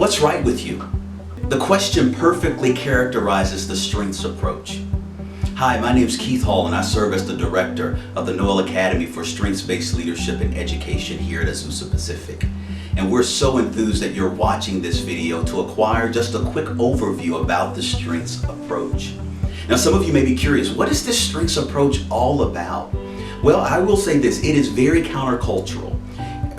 What's right with you? The question perfectly characterizes the strengths approach. Hi, my name is Keith Hall and I serve as the director of the Noel Academy for Strengths-Based Leadership and Education here at Azusa Pacific. And we're so enthused that you're watching this video to acquire just a quick overview about the strengths approach. Now, some of you may be curious, what is this strengths approach all about? Well, I will say this, it is very countercultural.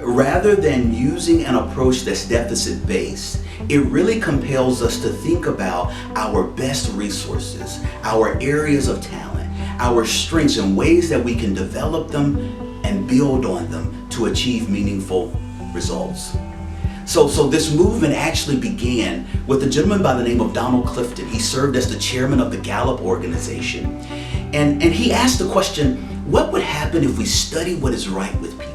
Rather than using an approach that's deficit-based, it really compels us to think about our best resources, our areas of talent, our strengths and ways that we can develop them and build on them to achieve meaningful results. So this movement actually began with a gentleman by the name of Donald Clifton. He served as the chairman of the Gallup organization. And he asked the question, what would happen if we study what is right with people?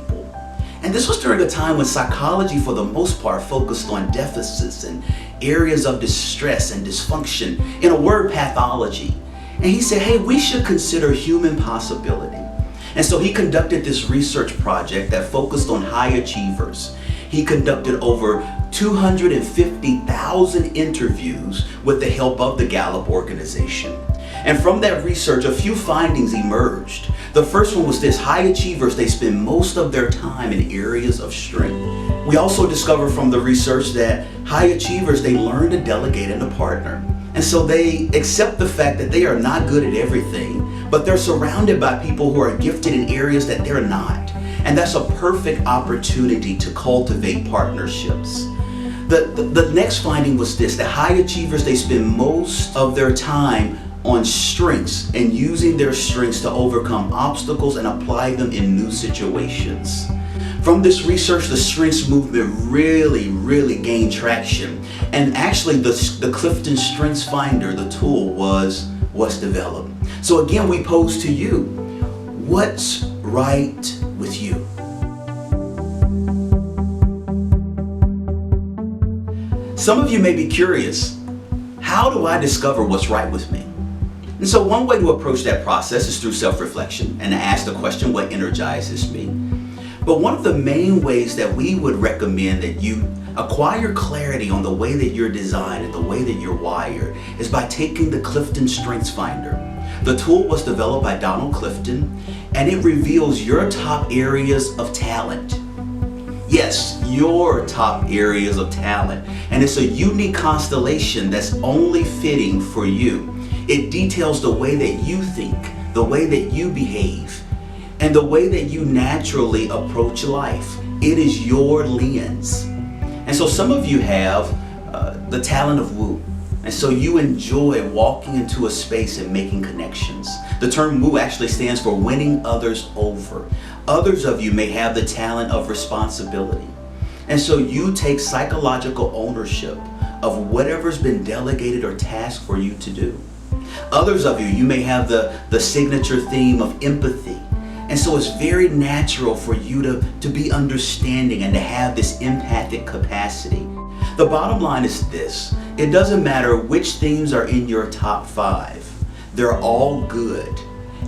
And this was during a time when psychology, for the most part, focused on deficits and areas of distress and dysfunction, in a word, pathology. And he said, hey, we should consider human possibility. And so he conducted this research project that focused on high achievers. He conducted over 250,000 interviews with the help of the Gallup organization. And from that research, a few findings emerged. The first one was this: high achievers, they spend most of their time in areas of strength. We also discovered from the research that high achievers, they learn to delegate and to partner. And so they accept the fact that they are not good at everything, but they're surrounded by people who are gifted in areas that they're not. And that's a perfect opportunity to cultivate partnerships. The next finding was this: that high achievers, they spend most of their time on strengths and using their strengths to overcome obstacles and apply them in new situations. From this research, the strengths movement really gained traction. And actually the Clifton Strengths Finder, the tool, was developed. So again, we pose to you, what's right with you? Some of you may be curious, how do I discover what's right with me? And so one way to approach that process is through self-reflection and to ask the question, what energizes me? But one of the main ways that we would recommend that you acquire clarity on the way that you're designed and the way that you're wired is by taking the Clifton Strengths Finder. The tool was developed by Donald Clifton, and it reveals your top areas of talent. Yes, your top areas of talent. And it's a unique constellation that's only fitting for you. It details the way that you think, the way that you behave, and the way that you naturally approach life. It is your lens. And so some of you have the talent of woo. And so you enjoy walking into a space and making connections. The term woo actually stands for winning others over. Others of you may have the talent of responsibility. And so you take psychological ownership of whatever's been delegated or tasked for you to do. Others of you may have the signature theme of empathy. And so it's very natural for you to be understanding and to have this empathic capacity. The bottom line is this: it doesn't matter which themes are in your top 5. They're all good.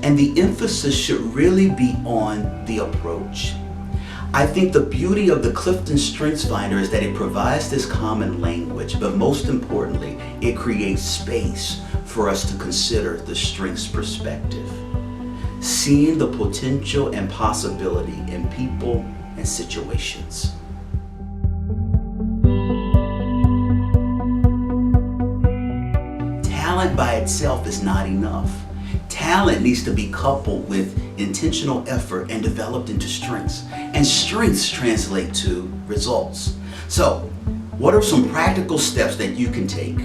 And the emphasis should really be on the approach. I think the beauty of the Clifton Strengths Finder is that it provides this common language, but most importantly, it creates space for us to consider the strengths perspective, seeing the potential and possibility in people and situations. Talent by itself is not enough. Talent needs to be coupled with intentional effort and developed into strengths. And strengths translate to results. So, what are some practical steps that you can take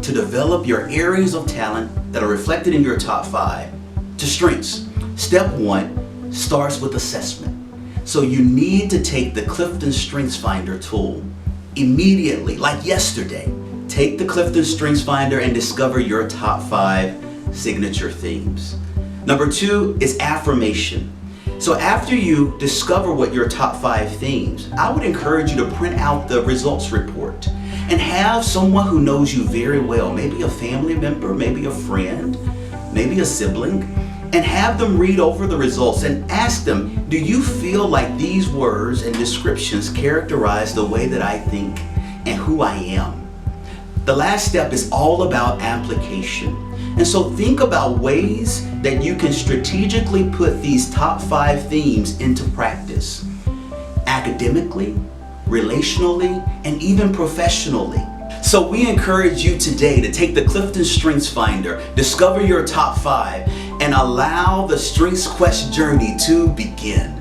to develop your areas of talent that are reflected in your top 5 to strengths? Step 1 starts with assessment. So you need to take the Clifton Strengths Finder tool immediately, like yesterday. Take the Clifton Strengths Finder and discover your top 5 signature themes. Number 2 is affirmation. So after you discover what your top 5 themes, I would encourage you to print out the results report and have someone who knows you very well, maybe a family member, maybe a friend, maybe a sibling, and have them read over the results and ask them, do you feel like these words and descriptions characterize the way that I think and who I am. The last step is all about application. And so think about ways that you can strategically put these top 5 themes into practice. Academically, relationally, and even professionally. So we encourage you today to take the Clifton Strengths Finder, discover your top 5, and allow the Strengths Quest journey to begin.